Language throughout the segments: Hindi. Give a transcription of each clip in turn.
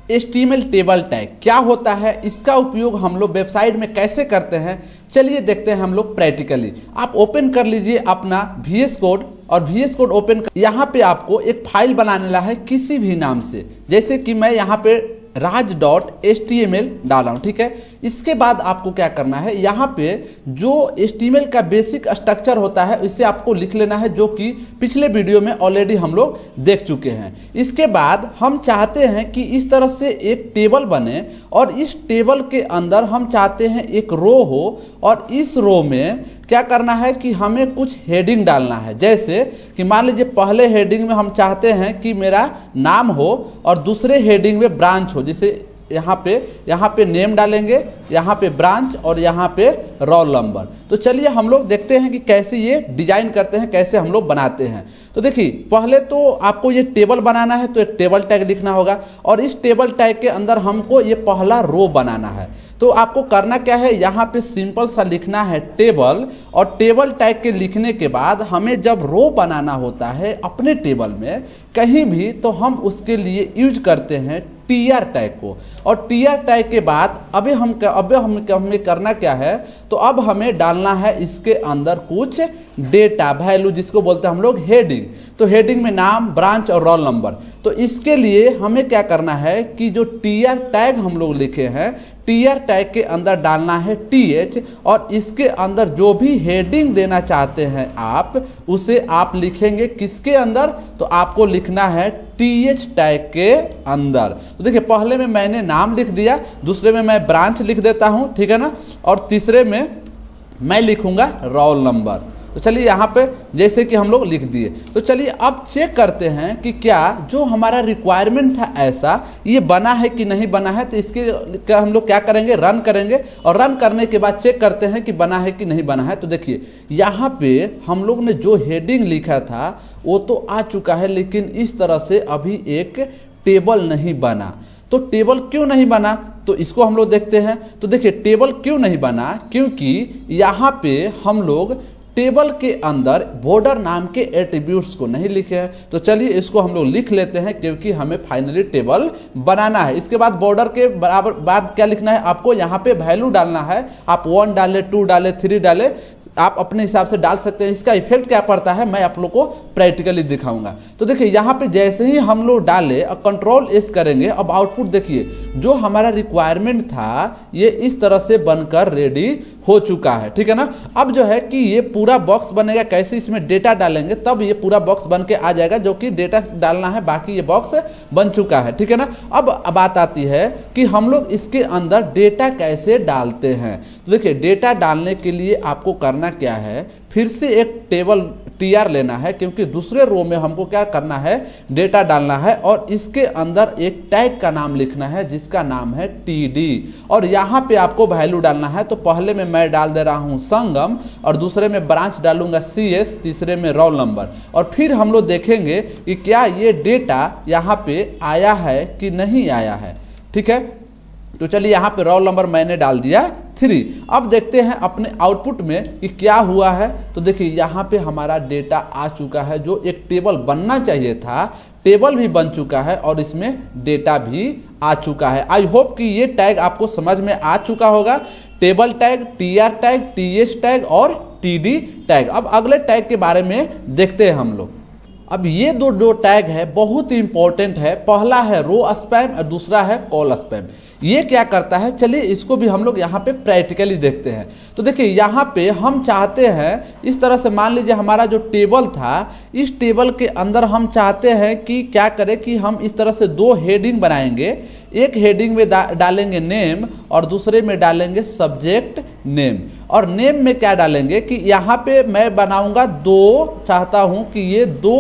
HTML टेबल टैग क्या होता है, इसका उपयोग हम लोग वेबसाइट में कैसे करते हैं, चलिए देखते हैं हम लोग प्रैक्टिकली। आप ओपन कर लीजिए अपना VS कोड और VS कोड ओपन कर, यहाँ पे आपको एक फाइल बनाने है किसी भी नाम से, जैसे कि मैं यहाँ पे raj.html डाला हूँ, ठीक है। इसके बाद आपको क्या करना है, यहाँ पे जो HTML का बेसिक स्ट्रक्चर होता है इसे आपको लिख लेना है, जो कि पिछले वीडियो में ऑलरेडी हम लोग देख चुके हैं। इसके बाद हम चाहते हैं कि इस तरह से एक टेबल बने और इस टेबल के अंदर हम चाहते हैं एक रो हो और इस रो में क्या करना है कि हमें कुछ हेडिंग डालना है। जैसे कि मान लीजिए पहले हेडिंग में हम चाहते हैं कि मेरा नाम हो और दूसरे हेडिंग में ब्रांच हो, जैसे यहाँ पे नेम डालेंगे, यहाँ पे ब्रांच और यहाँ पे रोल नंबर। तो चलिए हम लोग देखते हैं कि कैसे ये डिजाइन करते हैं, कैसे हम लोग बनाते हैं। तो देखिए पहले तो आपको ये टेबल बनाना है, तो एक टेबल टैग लिखना होगा और इस टेबल टैग के अंदर हमको ये पहला रो बनाना है। तो आपको करना क्या है, यहाँ पे सिंपल सा लिखना है टेबल, और टेबल टैग के लिखने के बाद हमें जब रो बनाना होता है अपने टेबल में कहीं भी, तो हम उसके लिए यूज करते हैं TR टैग को। और TR टैग के बाद हमें करना क्या है, तो अब हमें डालना है इसके अंदर कुछ डेटा वैल्यू, जिसको बोलते हैं हम लोग हेडिंग। तो हेडिंग में नाम, ब्रांच और रोल नंबर। तो इसके लिए हमें क्या करना है कि जो TR टैग हम लोग लिखे हैं, TR टैग के अंदर डालना है TH, और इसके अंदर जो भी हेडिंग देना चाहते हैं आप उसे आप लिखेंगे किसके अंदर, तो आपको लिखना है TH टैग के अंदर। तो देखिए पहले में मैंने नाम लिख दिया, दूसरे में मैं ब्रांच लिख देता हूं, ठीक है ना, और तीसरे में मैं लिखूंगा रोल नंबर। तो चलिए यहाँ पे जैसे कि हम लोग लिख दिए। तो चलिए अब चेक करते हैं कि क्या जो हमारा रिक्वायरमेंट था ऐसा ये बना है कि नहीं बना है। तो इसके क्या हम लोग क्या करेंगे, रन करेंगे, और रन करने के बाद चेक करते हैं कि बना है कि नहीं बना है। तो देखिए यहाँ पे हम लोग ने जो हेडिंग लिखा था वो तो आ चुका है, लेकिन इस तरह से अभी एक टेबल नहीं बना। तो टेबल क्यों नहीं बना, तो इसको हम लोग देखते हैं। तो देखिए टेबल क्यों नहीं बना, क्योंकि यहाँ पे हम लोग टेबल के अंदर बॉर्डर नाम के एट्रीब्यूट्स को नहीं लिखे हैं। तो चलिए इसको हम लोग लिख लेते हैं, क्योंकि हमें फाइनली टेबल बनाना है। इसके बाद बॉर्डर के बराबर बाद क्या लिखना है, आपको यहाँ पे वैल्यू डालना है। आप 1 डाले, 2 डाले, 3 डाले, आप अपने हिसाब से डाल सकते हैं। इसका इफेक्ट क्या पड़ता है मैं आप लोग को प्रैक्टिकली दिखाऊंगा। तो देखिए यहाँ पे जैसे ही हम लोग डाले और Ctrl+S करेंगे, अब आउटपुट देखिए जो हमारा रिक्वायरमेंट था ये इस तरह से बनकर रेडी हो चुका है, ठीक है ना। अब जो है कि ये पूरा बॉक्स बनेगा, कैसे इसमें डेटा डालेंगे तब ये पूरा बॉक्स बन के आ जाएगा, जो कि डेटा डालना है, बाकी ये बॉक्स बन चुका है, ठीक है ना। अब बात आती है कि हम लोग इसके अंदर डेटा कैसे डालते हैं। तो देखिए डेटा डालने के लिए आपको करना क्या है, फिर से एक टेबल TR लेना है, क्योंकि दूसरे रो में हमको क्या करना है, डेटा डालना है, और इसके अंदर एक टैग का नाम लिखना है जिसका नाम है TD, और यहाँ पे आपको वैल्यू डालना है। तो पहले में मैं डाल दे रहा हूँ संगम, और दूसरे में ब्रांच डालूंगा CS, तीसरे में रोल नंबर, और फिर हम लोग देखेंगे कि क्या ये डेटा यहाँ पे आया है कि नहीं आया है, ठीक है। तो चलिए यहाँ पे रोल नंबर मैंने डाल दिया 3। अब देखते हैं अपने आउटपुट में कि क्या हुआ है। तो देखिए यहाँ पे हमारा डेटा आ चुका है, जो एक टेबल बनना चाहिए था, टेबल भी बन चुका है और इसमें डेटा भी आ चुका है। आई होप कि ये टैग आपको समझ में आ चुका होगा। Table tag, TR tag, TH tag और TD टैग। अब अगले टैग के बारे में देखते हैं हम लोग। अब ये दो टैग है बहुत ही इंपॉर्टेंट है। पहला है रो स्पैम और दूसरा है कॉल स्पैम। ये क्या करता है, चलिए इसको भी हम लोग यहाँ पे प्रैक्टिकली देखते हैं। तो देखिए यहाँ पे हम चाहते हैं इस तरह से, मान लीजिए हमारा जो टेबल था, इस टेबल के अंदर हम चाहते हैं कि क्या करें कि हम इस तरह से 2 हेडिंग बनाएंगे। एक हेडिंग में डालेंगे नेम और दूसरे में डालेंगे सब्जेक्ट नेम। और नेम में क्या डालेंगे कि यहाँ पे मैं बनाऊंगा 2, चाहता हूँ कि ये 2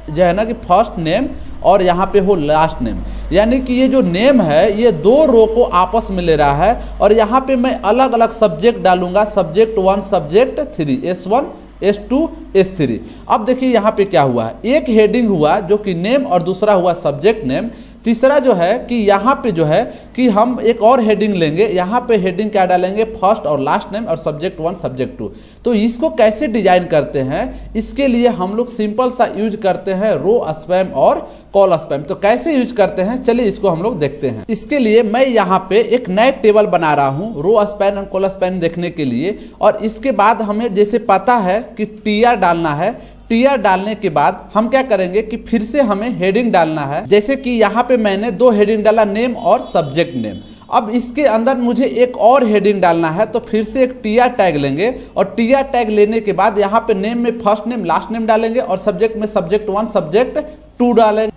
जो है ना कि फर्स्ट नेम और यहाँ पे हो लास्ट नेम, यानी कि ये जो नेम है ये 2 रो को आपस में ले रहा है। और यहाँ पे मैं अलग अलग सब्जेक्ट डालूंगा, subject 1, subject 3, S1, S2, S3। अब देखिए यहाँ पे क्या हुआ है, एक हेडिंग हुआ जो कि नेम और दूसरा हुआ सब्जेक्ट नेम। तीसरा जो है कि यहाँ पे जो है कि हम एक और हेडिंग लेंगे, यहाँ पे हेडिंग क्या डालेंगे, फर्स्ट और लास्ट नेम और सब्जेक्ट 1 सब्जेक्ट 2। तो इसको कैसे डिजाइन करते हैं, इसके लिए हम लोग सिंपल सा यूज करते हैं रो स्पैम और कॉल स्पैम। तो कैसे यूज करते हैं चलिए इसको हम लोग देखते हैं। इसके लिए मैं यहाँ पे एक नया टेबल बना रहा हूँ रो स्पैम और कॉल स्पैम देखने के लिए। और इसके बाद हमें जैसे पता है कि टीआर डालना है, टीआर डालने के बाद हम क्या करेंगे कि फिर से हमें हेडिंग डालना है। जैसे कि यहाँ पे मैंने 2 हेडिंग डाला, नेम और सब्जेक्ट नेम। अब इसके अंदर मुझे एक और हेडिंग डालना है, तो फिर से एक टीआर टैग लेंगे और टीआर टैग लेने के बाद यहाँ पे नेम में फर्स्ट नेम लास्ट नेम डालेंगे और सब्जेक्ट में सब्जेक्ट 1 सब्जेक्ट 2 डालेंगे।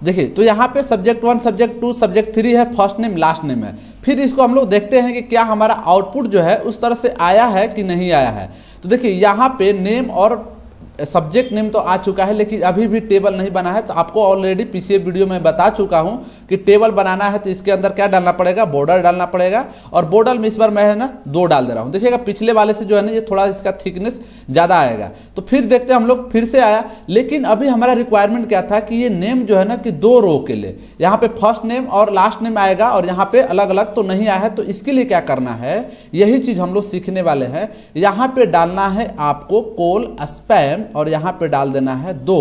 देखिए तो यहाँ पे सब्जेक्ट 1 सब्जेक्ट 2 सब्जेक्ट 3 है, फर्स्ट नेम लास्ट नेम है। फिर इसको हम लोग देखते हैं कि क्या हमारा आउटपुट जो है उस तरह से आया है कि नहीं आया है। तो देखिए यहाँ पे नेम और सब्जेक्ट नेम तो आ चुका है, लेकिन अभी भी टेबल नहीं बना है। तो आपको ऑलरेडी पिछले वीडियो में बता चुका हूं कि टेबल बनाना है तो इसके अंदर क्या डालना पड़ेगा, बॉर्डर डालना पड़ेगा। और बॉर्डर में इस बार मैं है ना 2 डाल दे रहा हूं। देखिएगा पिछले वाले से जो है ना ये थोड़ा इसका थिकनेस ज़्यादा आएगा। तो फिर देखते हैं हम लोग, फिर से आया। लेकिन अभी हमारा रिक्वायरमेंट क्या था कि ये नेम जो है ना कि 2 रो के लिए, यहाँ पे फर्स्ट नेम और लास्ट नेम आएगा और यहाँ पे अलग अलग तो नहीं आया है। तो इसके लिए क्या करना है, यही चीज हम लोग सीखने वाले हैं। यहाँ पे डालना है आपको कोल स्पैम और यहाँ पे डाल देना है 2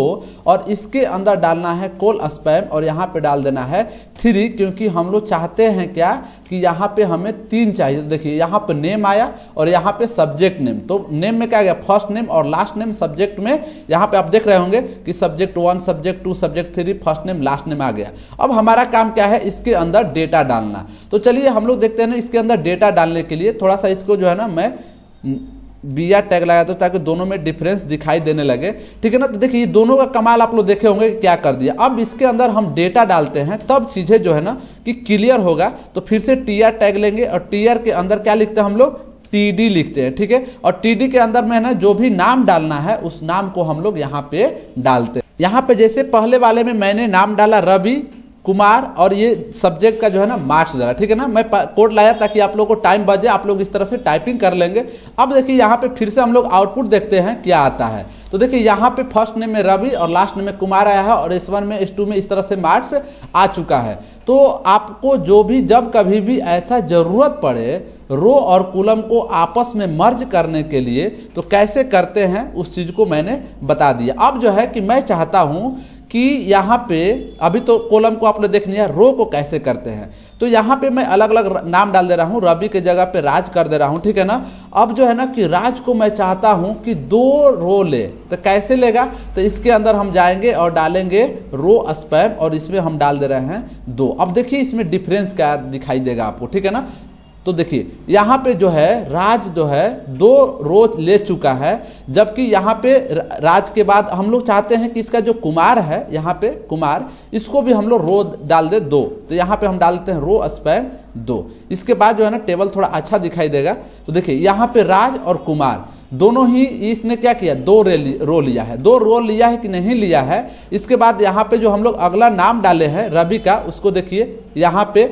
और इसके अंदर डालना है कोल स्पैम और यहाँ पे डाल देना है 3, क्योंकि हम लोग चाहते हैं क्या कि यहाँ पे हमें 3 चाहिए। तो देखिए यहाँ पे नेम आया और यहाँ पे सब्जेक्ट नेम। तो नेम में क्या गया, फर्स्ट नेम और लास्ट नेम। सब्जेक्ट में यहाँ पे आप देख रहे होंगे कि subject 1 subject 2 subject 3 first name last name आ गया। अब हमारा काम क्या है, इसके अंदर डेटा डालना। तो चलिए हम लोग देखते हैं ना, इसके अंदर डेटा डालने के लिए थोड़ा सा इसको जो है ना मैं BR टैग लगाया तो ताकि दोनों में डिफरेंस दिखाई देने लगे, ठीक है ना। तो देखिए ये दोनों का कमाल आप लोग देखे होंगे कि क्या कर दिया। अब इसके अंदर हम डेटा डालते हैं तब चीजें जो है ना कि क्लियर होगा। तो फिर से TR टैग लेंगे और TR के अंदर क्या लिखते हैं हम लोग, TD लिखते हैं, ठीक है। और TD के अंदर में है ना जो भी नाम डालना है उस नाम को हम लोग यहाँ पे डालते हैं। यहाँ पे जैसे पहले वाले में मैंने नाम डाला रवि कुमार और ये सब्जेक्ट का जो है ना मार्क्स डाला, ठीक है ना। मैं कोड लाया ताकि आप लोगों को टाइम बचे, आप लोग इस तरह से टाइपिंग कर लेंगे। अब देखिए यहाँ पे फिर से हम लोग आउटपुट देखते हैं क्या आता है। तो देखिए यहाँ पे फर्स्ट नेम में रवि और लास्ट नेम में कुमार आया है और S1 में S2 में इस तरह से मार्क्स आ चुका है। तो आपको जो भी जब कभी भी ऐसा जरूरत पड़े रो और कॉलम को आपस में मर्ज करने के लिए तो कैसे करते हैं उस चीज को मैंने बता दिया। अब जो है कि मैं चाहता हूं कि यहाँ पे अभी तो कॉलम को आपने देख लिया, रो को कैसे करते हैं। तो यहाँ पे मैं अलग अलग नाम डाल दे रहा हूँ, रवि के जगह पे राज कर दे रहा हूँ, ठीक है ना। अब जो है ना कि राज को मैं चाहता हूँ कि 2 रो ले, तो कैसे लेगा, तो इसके अंदर हम जाएंगे और डालेंगे रो स्पैम और इसमें हम डाल दे रहे हैं 2। अब देखिए इसमें डिफरेंस क्या दिखाई देगा आपको, ठीक है ना। तो देखिए यहाँ पे जो है राज जो है 2 रो ले चुका है, जबकि यहाँ पे राज के बाद हम लोग चाहते हैं कि इसका जो कुमार है यहाँ पे कुमार, इसको भी हम लोग रो डाल दे 2। तो यहाँ पे हम डालते हैं रो स्पैम 2। इसके बाद जो है ना टेबल थोड़ा अच्छा दिखाई देगा। तो देखिए यहाँ पे राज और कुमार दोनों ही इसने क्या किया, 2 रो लिया है। 2 रो लिया है कि नहीं लिया है। इसके बाद यहाँ पे जो हम लोग अगला नाम डाले हैं रवि का, उसको देखिए यहाँ पे।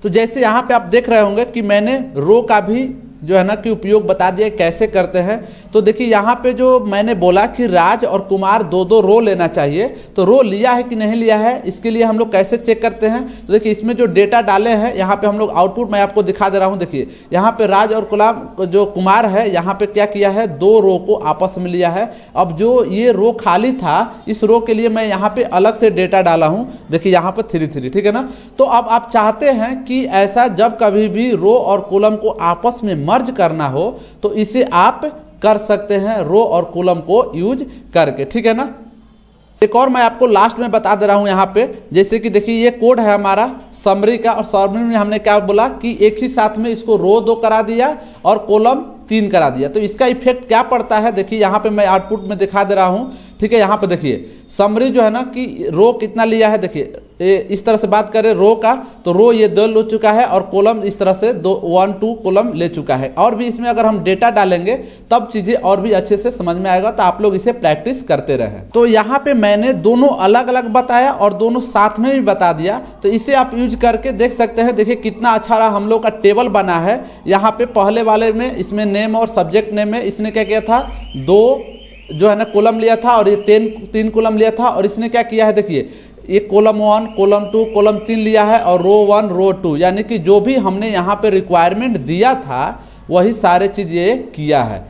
तो जैसे यहाँ पे आप देख रहे होंगे कि मैंने रो का भी जो है ना कि उपयोग बता दिया कैसे करते हैं। तो देखिए यहाँ पे जो मैंने बोला कि राज और कुमार 2-2 रो लेना चाहिए, तो रो लिया है कि नहीं लिया है, इसके लिए हम लोग कैसे चेक करते हैं। तो देखिए इसमें जो डेटा डाले हैं यहाँ पे हम लोग आउटपुट मैं आपको दिखा दे रहा हूँ। देखिए यहाँ पे राज और जो कुमार है यहाँ पे क्या किया है, 2 रो को आपस में लिया है। अब जो ये रो खाली था इस रो के लिए मैं यहाँ पे अलग से डेटा डाला हूँ, देखिए यहाँ पे 3-3, ठीक है ना। तो अब आप चाहते हैं कि ऐसा जब कभी भी रो और कॉलम को आपस में मर्ज करना हो तो इसे आप कर सकते हैं रो और कॉलम को यूज करके, ठीक है ना। एक और मैं आपको लास्ट में बता दे रहा हूं यहाँ पे, जैसे कि देखिए ये कोड है हमारा समरी का और समरी में हमने क्या बोला कि एक ही साथ में इसको रो 2 करा दिया और कॉलम 3 करा दिया। तो इसका इफेक्ट क्या पड़ता है, देखिए यहाँ पे मैं आउटपुट में दिखा दे रहा हूँ, ठीक है। यहाँ पे देखिए समरी जो है ना कि रो कितना लिया है, देखिए इस तरह से बात करें रो का तो रो ये 2 ले चुका है और कॉलम इस तरह से 1-2 कॉलम ले चुका है। और भी इसमें अगर हम डेटा डालेंगे तब चीजें और भी अच्छे से समझ में आएगा। तो आप लोग इसे प्रैक्टिस करते रहें। तो यहाँ पे मैंने दोनों अलग अलग बताया और दोनों साथ में भी बता दिया, तो इसे आप यूज करके देख सकते हैं। देखिए कितना अच्छा रहा हम लोग का टेबल बना है। यहाँ पे पहले वाले में इसमें नेम और सब्जेक्ट नेम में इसने क्या किया था, 2 जो है ना कॉलम लिया था और ये तीन कॉलम लिया था, और इसने क्या किया है देखिए, ये कॉलम 1, कॉलम 2, कॉलम 3 लिया है और रो 1, रो 2, यानी कि जो भी हमने यहाँ पे रिक्वायरमेंट दिया था वही सारे चीज़ ये किया है।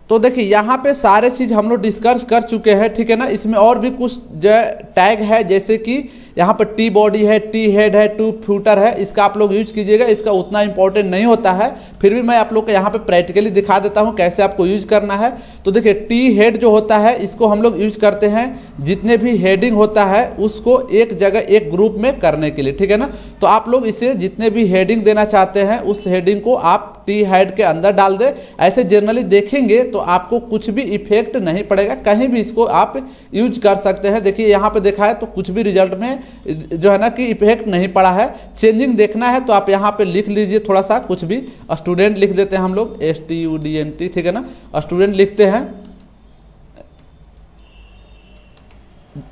तो देखिए यहाँ पे सारे चीज़ हम लोग डिस्कस कर चुके हैं, ठीक है ना। इसमें और भी कुछ जो टैग है, जैसे कि यहाँ पर टी बॉडी है, टी हेड है, टू फ्यूटर है, इसका आप लोग यूज कीजिएगा, इसका उतना इंपॉर्टेंट नहीं होता है, फिर भी मैं आप लोग को यहाँ पे प्रैक्टिकली दिखा देता हूँ कैसे आपको यूज करना है। तो देखिए टी हेड जो होता है इसको हम लोग यूज करते हैं जितने भी हेडिंग होता है उसको एक जगह एक ग्रुप में करने के लिए, ठीक है ना। तो आप लोग इसे जितने भी हेडिंग देना चाहते हैं उस हेडिंग को आप टी हेड के अंदर डाल दे। ऐसे जनरली देखेंगे तो आपको कुछ भी इफेक्ट नहीं पड़ेगा, कहीं भी इसको आप यूज कर सकते हैं। देखिए यहाँ पे देखा है तो कुछ भी रिजल्ट में जो है ना कि इफेक्ट नहीं पड़ा है। चेंजिंग देखना है तो आप यहाँ पे लिख लीजिए थोड़ा सा, कुछ भी स्टूडेंट लिख देते हैं हम लोग, STUDENT, ठीक है ना, स्टूडेंट लिखते हैं।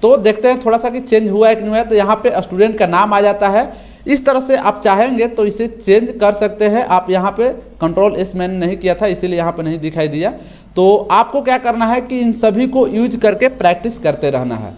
तो देखते हैं थोड़ा सा कि चेंज हुआ है कि नहीं हुआ है। तो यहाँ पे स्टूडेंट का नाम आ जाता है। इस तरह से आप चाहेंगे तो इसे चेंज कर सकते हैं। आप यहाँ पे Ctrl+S मैंने नहीं किया था इसीलिए यहाँ पे नहीं दिखाई दिया। तो आपको क्या करना है कि इन सभी को यूज करके प्रैक्टिस करते रहना है।